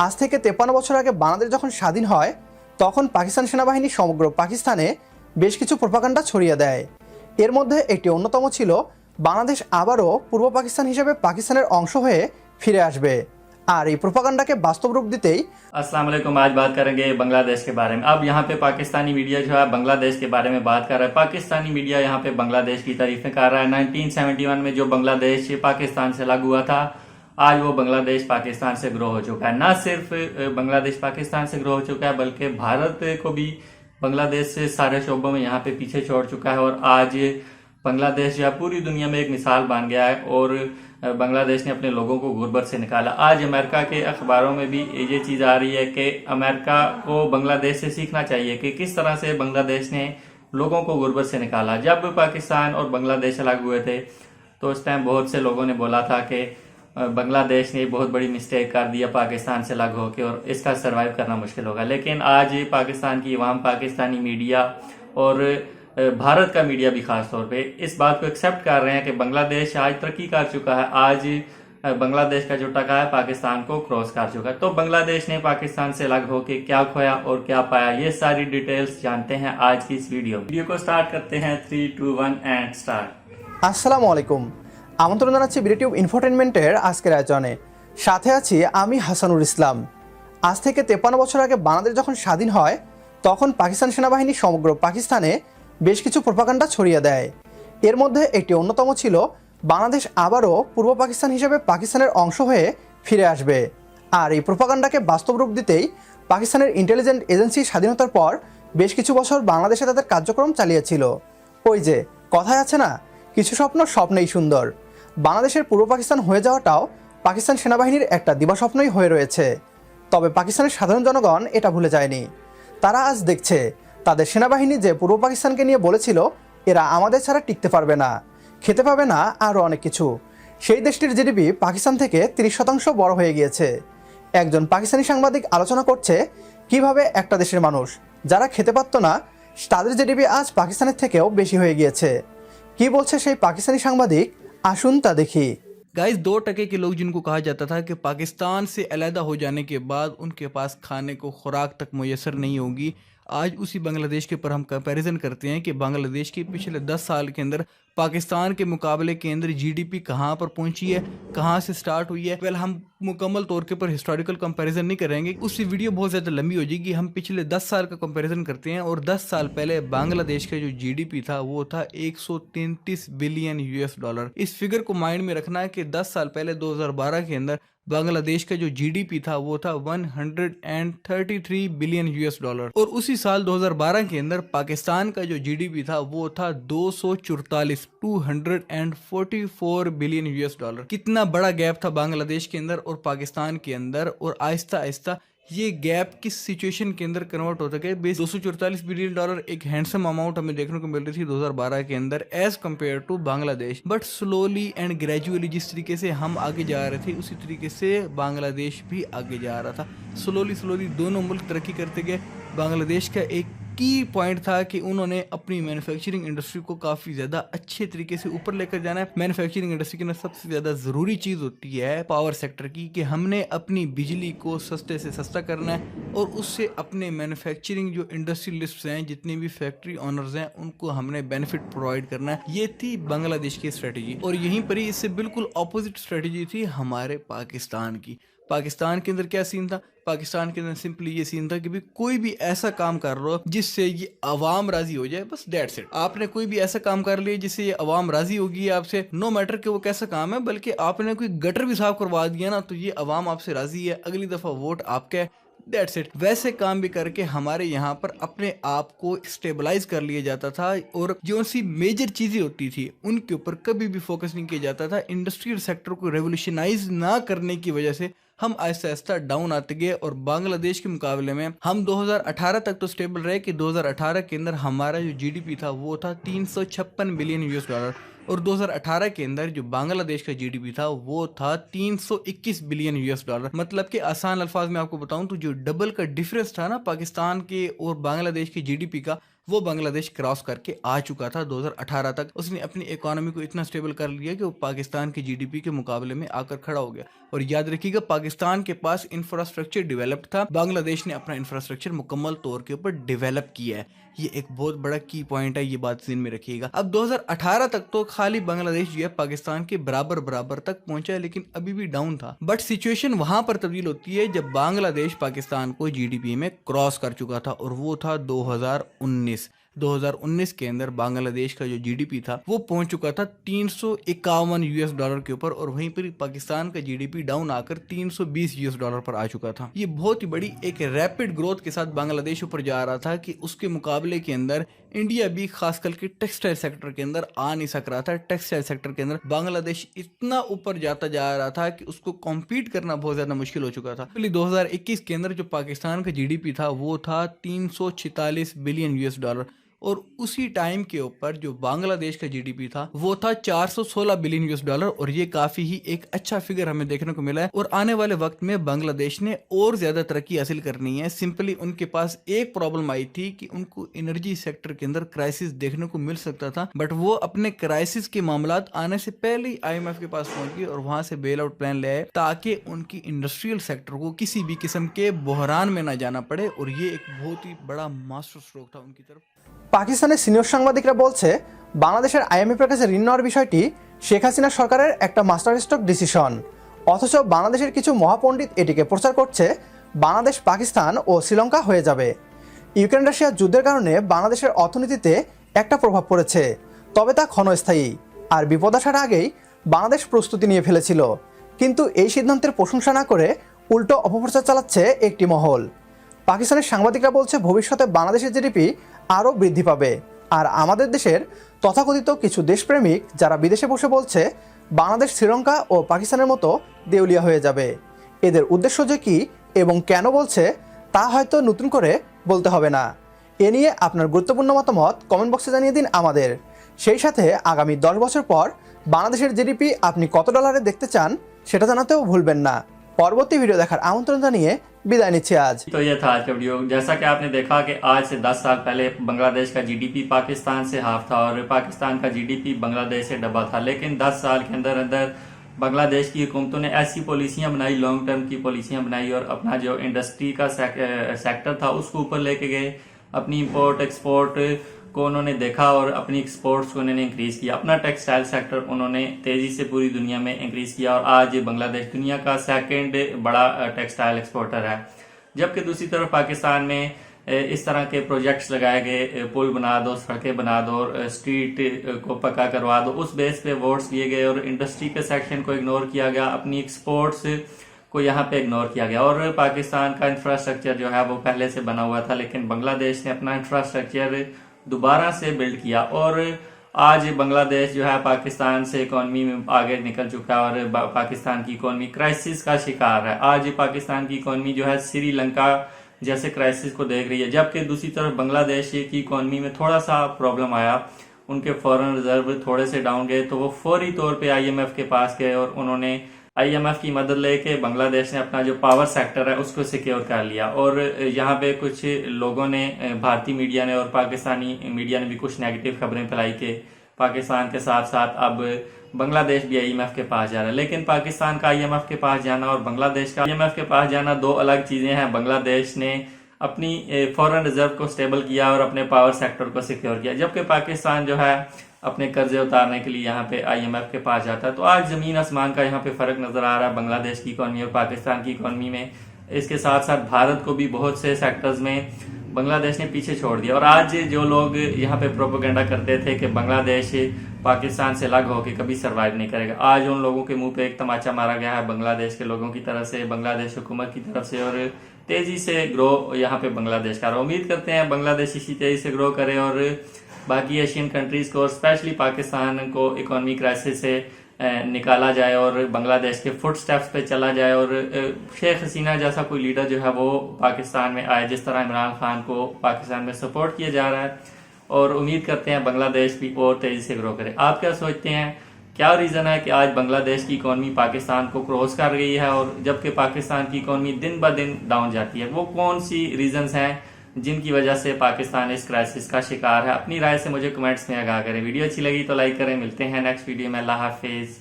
আজ থেকে ৫৩ বছর আগে বাংলাদেশ যখন স্বাধীন হয় তখন পাকিস্তান সেনাবাহিনী সমগ্র পাকিস্তানে বেশ কিছু প্রোপাগান্ডা ছড়িয়ে দেয়। এর মধ্যে একটি অন্যতম ছিল বাংলাদেশ আবারও পূর্ব পাকিস্তান হিসেবে পাকিস্তানের অংশ হয়ে ফিরে আসবে। আর এই প্রোপাগান্ডাকে বাস্তব রূপ দিতেই अस्सलाम वालेकुम। आज बात करेंगे बांग्लादेश के बारे में। अब यहाँ पे पाकिस्तानी मीडिया जो है बांग्लादेश के बारे में बात कर रहा है। पाकिस्तानी मीडिया यहाँ पे बांग्लादेश की तारीफें कर रहा है। 1971 में जो बांग्लादेश पाकिस्तान से अलग हुआ था, आज वो बांग्लादेश पाकिस्तान से ग्रो हो चुका है। न सिर्फ बांग्लादेश पाकिस्तान से ग्रो हो चुका है, बल्कि भारत को भी बांग्लादेश से सारे शोबों में यहाँ पे पीछे छोड़ चुका है। और आज बांग्लादेश जो है पूरी दुनिया में एक मिसाल बन गया है और बांग्लादेश ने अपने लोगों को गुर्बत से निकाला। आज अमेरिका के अखबारों में भी ये चीज आ रही है कि अमेरिका को बांग्लादेश से सीखना चाहिए कि किस तरह से बांग्लादेश ने लोगों को गुर्बत से निकाला। जब पाकिस्तान और बांग्लादेश अलग हुए थे तो उस टाइम बहुत से लोगों ने बोला था कि बांग्लादेश ने बहुत बड़ी मिस्टेक कर दिया पाकिस्तान से अलग होकर और इसका सरवाइव करना मुश्किल होगा। लेकिन आज पाकिस्तान की अवाम, पाकिस्तानी मीडिया और भारत का मीडिया भी खास तौर पे इस बात को एक्सेप्ट कर रहे हैं कि बांग्लादेश आज तरक्की कर चुका है। आज बांग्लादेश का जो टका है पाकिस्तान को क्रॉस कर चुका है। तो बांग्लादेश ने पाकिस्तान से अलग होकर क्या खोया और क्या पाया, ये सारी डिटेल्स जानते हैं आज की इस वीडियो को स्टार्ट करते हैं। 3, 2, 1 एंड स्टार्ट। আসসালামু আলাইকুম, আমন্ত্রণ জানাচ্ছি বিডিটিউব ইনফোটেনমেন্টের আজকের আয়োজনে। সাথে আছি আমি হাসানুল ইসলাম। আজ থেকে ৫৩ বছর আগে বাংলাদেশ যখন স্বাধীন হয় তখন পাকিস্তান সেনাবাহিনী সমগ্র পাকিস্তানে বেশ কিছু প্রোপাগান্ডা ছড়িয়ে দেয়। এর মধ্যে একটি অন্যতম ছিল বাংলাদেশ আবারও পূর্ব পাকিস্তান হিসেবে পাকিস্তানের অংশ হয়ে ফিরে আসবে। আর এই প্রোপাগান্ডাকে বাস্তব রূপ দিতেই পাকিস্তানের ইন্টেলিজেন্ট এজেন্সি স্বাধীনতার পর বেশ কিছু বছর বাংলাদেশে তাদের কার্যক্রম চালিয়েছিল। ওই যে কথায় আছে না, কিছু স্বপ্ন স্বপ্নেই সুন্দর। বাংলাদেশের পূর্ব পাকিস্তান হয়ে যাওয়াটাও পাকিস্তান সেনাবাহিনীর একটা দিবাস্বপ্নই হয়ে রয়েছে। তবে পাকিস্তানের সাধারণ জনগণ এটা ভুলে যায়নি। তারা আজ দেখছে তাদের সেনাবাহিনী যে পূর্ব পাকিস্তানকে নিয়ে বলেছিল এরা আমাদের ছাড়া টিকতে পারবে না, খেতে পাবে না, আরও অনেক কিছু, সেই দেশটির জিডিপি পাকিস্তান থেকে 30% বড় হয়ে গিয়েছে। একজন পাকিস্তানি সাংবাদিক আলোচনা করছে কিভাবে একটা দেশের মানুষ যারা খেতে পারত না তাদের জিডিপি আজ পাকিস্তানের থেকেও বেশি হয়ে গিয়েছে। কি বলছে সেই পাকিস্তানি সাংবাদিক, আসুন তা দেখি। गाइस 2% के लोग जिनको कहा जाता था कि पाकिस्तान से अलहदा हो जाने के बाद उनके पास खाने को खुराक तक मुयसर नहीं होगी, आज उसी बांग्लादेश के पर हम कंपैरिजन करते हैं कि बांग्लादेश के पिछले 10 साल के अंदर पाकिस्तान के मुकाबले के अंदर जीडीपी कहाँ पर पहुंची है, कहाँ से स्टार्ट हुई है। वेल हम मुकम्मल तौर के पर हिस्टोरिकल कंपैरिजन नहीं करेंगे, उससे वीडियो बहुत ज़्यादा लंबी हो जाएगी। हम पिछले 10 साल का कंपैरिजन करते हैं और 10 साल पहले बांग्लादेश का जो जीडीपी था वो था 133 बिलियन यूएस डॉलर। इस फिगर को माइंड में रखना है कि 10 साल पहले 2012 के अंदर बांग्लादेश का जो जीडीपी था वो था 133 बिलियन यूएस डॉलर और उसी साल 2012 के अंदर पाकिस्तान का जो जीडीपी था वो था 244 बिलियन यूएस डॉलर। कितना बड़ा गैप था बांग्लादेश के अंदर और पाकिस्तान के अंदर, और आहिस्ता आहिस्ता ये गैप किस सिचुएशन के अंदर कन्वर्ट होता गया। बेस 244 बिलियन डॉलर एक हैंडसम अमाउंट हमें देखने को मिल रही थी 2012 के अंदर as compared to Bangladesh. But slowly and gradually जिस तरीके से हम आगे जा रहे थे उसी तरीके से बांग्लादेश भी आगे जा रहा था। स्लोली दोनों मुल्क तरक्की करते गए। बांग्लादेश का एक की पॉइंट था कि उन्होंने अपनी मैन्युफैक्चरिंग इंडस्ट्री को काफ़ी ज़्यादा अच्छे तरीके से ऊपर लेकर जाना है। मैन्युफैक्चरिंग इंडस्ट्री के अंदर सबसे ज़्यादा ज़रूरी चीज़ होती है पावर सेक्टर की, कि हमने अपनी बिजली को सस्ते से सस्ता करना है और उससे अपने मैन्युफैक्चरिंग जो इंडस्ट्रियलिस्ट हैं, जितने भी फैक्ट्री ऑनर्स हैं, उनको हमने बेनिफिट प्रोवाइड करना है। ये थी बांग्लादेश की स्ट्रेटजी और यहीं पर ही इससे बिल्कुल अपोजिट स्ट्रेटजी थी हमारे पाकिस्तान की। पाकिस्तान के अंदर क्या सीन था? पाकिस्तान के अंदर सिंपली ये सीन था कि भी कोई भी ऐसा काम कर लो जिससे ये अवाम राजी हो जाए, बस दैट्स इट। आपने कोई भी ऐसा काम कर लिया जिससे ये अवाम राजी होगी आपसे, नो मैटर कि वो कैसा काम है, बल्कि आपने कोई गटर भी साफ करवा दिया ना तो ये अवाम आपसे राजी है, अगली दफा वोट आपका है, दैट्स इट। वैसे काम भी करके हमारे यहाँ पर अपने आप को स्टेबलाइज कर लिया जाता था और जो सी मेजर चीजें होती थी उनके ऊपर कभी भी फोकस नहीं किया जाता था। इंडस्ट्रियल सेक्टर को रेवोल्यूशनाइज ना करने की वजह से हम आहिस्ता आहिस्ता डाउन आते गए और बांग्लादेश के मुकाबले में हम 2018 तक तो स्टेबल रहे कि 2018 के अंदर हमारा जो जीडीपी था वो था 356 बिलियन यूएस डॉलर और 2018 के अंदर जो बांग्लादेश का जीडीपी था वो था 321 बिलियन यूएस डॉलर। मतलब कि आसान अल्फाज में आपको बताऊं तो जो डबल का डिफरेंस था ना पाकिस्तान के और बांग्लादेश के जीडीपी का, वो बांग्लादेश क्रॉस करके आ चुका था। 2018 तक उसने अपनी इकोनॉमी को इतना स्टेबल कर लिया कि वो पाकिस्तान की जीडीपी के मुकाबले में आकर खड़ा हो गया। और याद रखिएगा, पाकिस्तान के पास इंफ्रास्ट्रक्चर डेवलप्ड था, बांग्लादेश ने अपना इंफ्रास्ट्रक्चर मुकम्मल तौर के ऊपर डेवलप किया है। ये एक बहुत बड़ा की पॉइंट है, ये बात ध्यान में रखिएगा। अब 2018 तक तो खाली बांग्लादेश जो है पाकिस्तान के बराबर तक पहुंचा है, लेकिन अभी भी डाउन था। बट सिचुएशन वहां पर तब्दील होती है जब बांग्लादेश पाकिस्तान को जीडीपी में क्रॉस कर चुका था, और वो था 2019 के अंदर बांग्लादेश का जो जीडीपी था वो पहुंच चुका था $351 के ऊपर, और वहीं पर पाकिस्तान का जीडीपी डाउन आकर $320 पर आ चुका था। ये बहुत ही बड़ी एक रैपिड ग्रोथ के साथ बांग्लादेश ऊपर जा रहा था कि उसके मुकाबले के अंदर इंडिया भी खास करके टेक्सटाइल सेक्टर के अंदर आ नहीं सक रहा था। टेक्सटाइल सेक्टर के अंदर बांग्लादेश इतना ऊपर जाता जा रहा था कि उसको कॉम्पीट करना बहुत ज्यादा मुश्किल हो चुका था। 2021 के अंदर जो पाकिस्तान का जीडीपी था वो था $346 बिलियन, और उसी टाइम के ऊपर जो बांग्लादेश का जीडीपी था वो था $416 बिलियन, और ये काफी ही एक अच्छा फिगर हमें देखने को मिला है। और आने वाले वक्त में बांग्लादेश ने और ज्यादा तरक्की हासिल करनी है। सिंपली उनके पास एक प्रॉब्लम आई थी कि उनको एनर्जी सेक्टर के अंदर क्राइसिस देखने को मिल सकता था, बट वो अपने क्राइसिस के मामलात आने से पहले ही IMF के पास पहुंच गए और वहां से बेल आउट प्लान ले आए, ताकि उनकी इंडस्ट्रियल सेक्टर को किसी भी किस्म के बहरान में ना जाना पड़े। और ये एक बहुत ही बड़ा मास्टर स्ट्रोक था उनकी तरफ। পাকিস্তানের সিনিয়র সাংবাদিকরা বলছে বাংলাদেশের আইএমএফের কাছে ঋণ নেওয়ার বিষয়টি শেখ হাসিনা সরকারের একটা মাস্টার স্ট্রোক ডিসিশন, অথচ বাংলাদেশের কিছু মহাপণ্ডিত এটিকে প্রচার করছে বাংলাদেশ পাকিস্তান ও শ্রীলঙ্কা হয়ে যাবে। ইউক্রেন রাশিয়া যুদ্ধের কারণে বাংলাদেশের অর্থনীতিতে একটা প্রভাব পড়েছে, তবে তা ক্ষণস্থায়ী। আর বিপদ আসার আগেই বাংলাদেশ প্রস্তুতি নিয়ে ফেলেছিল, কিন্তু এই সিদ্ধান্তের প্রশংসা না করে উল্টো অপপ্রচার চালাচ্ছে একটি মহল। পাকিস্তানের সাংবাদিকরা বলছে ভবিষ্যতে বাংলাদেশের জিডিপি আরও বৃদ্ধি পাবে, আর আমাদের দেশের তথাকথিত কিছু দেশপ্রেমিক যারা বিদেশে বসে বলছে বাংলাদেশ শ্রীলঙ্কা ও পাকিস্তানের মতো দেউলিয়া হয়ে যাবে। এদের উদ্দেশ্য যে কী এবং কেন বলছে তা হয়তো নতুন করে বলতে হবে না। এ নিয়ে আপনার গুরুত্বপূর্ণ মতামত কমেন্ট বক্সে জানিয়ে দিন আমাদের। সেই সাথে আগামী 10 বছর পর বাংলাদেশের জিডিপি আপনি কত ডলারে দেখতে চান সেটা জানাতেও ভুলবেন না। পরবর্তী ভিডিও দেখার আমন্ত্রণ জানিয়ে বিদায় নিচ্ছি আজ। तो ये था आज का वीडियो। जैसा कि आपने देखा कि आज से 10 साल पहले बांग्लादेश का जीडीपी पाकिस्तान से हाफ था और पाकिस्तान का जीडीपी बांग्लादेश से डबल था, लेकिन 10 साल के अंदर अंदर बांग्लादेश की हुकूमतों ने ऐसी पॉलिसियां बनाई, लॉन्ग टर्म की पॉलिसियां बनाई और अपना जो इंडस्ट्री का सेक्टर था उसको ऊपर लेके गए। अपनी इंपोर्ट एक्सपोर्ट को उन्होंने देखा और अपनी एक्सपोर्ट्स को उन्होंने इंक्रीज किया। अपना टेक्सटाइल सेक्टर उन्होंने तेजी से पूरी दुनिया में इंक्रीज किया और आज बांग्लादेश दुनिया का सेकंड बड़ा टेक्सटाइल एक्सपोर्टर है। जबकि दूसरी तरफ पाकिस्तान में इस तरह के प्रोजेक्ट्स लगाए गए, पुल बना दो, सड़कें बना दो, स्ट्रीट को पक्का करवा दो, उस बेस पे वोट्स लिए गए और इंडस्ट्री के सेक्शन को इग्नोर किया गया, अपनी एक्सपोर्ट्स को यहाँ पे इग्नोर किया गया। और पाकिस्तान का इंफ्रास्ट्रक्चर जो है वो पहले से बना हुआ था, लेकिन बांग्लादेश ने अपना इंफ्रास्ट्रक्चर दोबारा से बिल्ड किया और आज बांग्लादेश जो है पाकिस्तान से इकोनॉमी में आगे निकल चुका है और पाकिस्तान की इकोनॉमी क्राइसिस का शिकार है। आज पाकिस्तान की इकोनॉमी जो है श्रीलंका जैसे क्राइसिस को देख रही है, जबकि दूसरी तरफ बांग्लादेश की इकोनॉमी में थोड़ा सा प्रॉब्लम आया, उनके फॉरेन रिजर्व थोड़े से डाउन गए, तो वो फौरी तौर पे IMF के पास गए और उन्होंने IMF की मदद लेके बांग्लादेश ने अपना जो पावर सेक्टर है उसको सिक्योर कर लिया। और यहाँ पे कुछ लोगों ने, भारतीय मीडिया ने और पाकिस्तानी मीडिया ने भी कुछ नेगेटिव खबरें फैलाई कि पाकिस्तान के साथ साथ अब बांग्लादेश भी IMF के पास जा रहा है। लेकिन पाकिस्तान का IMF के पास जाना और बांग्लादेश का IMF के पास जाना दो अलग चीजें हैं। बांग्लादेश ने अपनी फॉरेन रिजर्व को स्टेबल किया और अपने पावर सेक्टर को सिक्योर किया, जबकि पाकिस्तान जो है अपने कर्जे उतारने के लिए यहाँ पे IMF के पास जाता है। तो आज जमीन आसमान का यहाँ पे फर्क नजर आ रहा है बांग्लादेश की इकोनॉमी और पाकिस्तान की इकोनॉमी में। इसके साथ साथ भारत को भी बहुत से सेक्टर्स में बांग्लादेश ने पीछे छोड़ दिया। और आज जो लोग यहाँ पे प्रोपेगेंडा करते थे कि बांग्लादेश पाकिस्तान से अलग होकर कभी सरवाइव नहीं करेगा, आज उन लोगों के मुंह पे एक तमाचा मारा गया है बांग्लादेश के लोगों की तरफ से, बांग्लादेश हुकूमत की तरफ से, और तेजी से ग्रो यहाँ पे बांग्लादेश कर रहा है। उम्मीद करते हैं बांग्लादेश इसी तेजी से ग्रो करे और बाकी एशियन कंट्रीज को और स्पेशली पाकिस्तान को इकोनॉमी क्राइसिस से निकाला जाए और बांग्लादेश के फुट स्टेप्स पे चला जाए और शेख हसीना जैसा कोई लीडर जो है वो पाकिस्तान में आए, जिस तरह इमरान खान को पाकिस्तान में सपोर्ट किया जा रहा है। और उम्मीद करते हैं बांग्लादेश भी और तेजी से ग्रो करे। आप क्या सोचते हैं, क्या रीजन है कि आज बांग्लादेश की इकोनॉमी पाकिस्तान को क्रॉस कर गई है और जबकि पाकिस्तान की इकोनॉमी दिन ब दिन डाउन जाती है? वो कौन सी रीजंस हैं जिनकी वजह से पाकिस्तान इस क्राइसिस का शिकार है। अपनी राय से मुझे कमेंट्स में आगाह करें। वीडियो अच्छी लगी तो लाइक करें। मिलते हैं नेक्स्ट वीडियो में। अल्लाह हाफिज।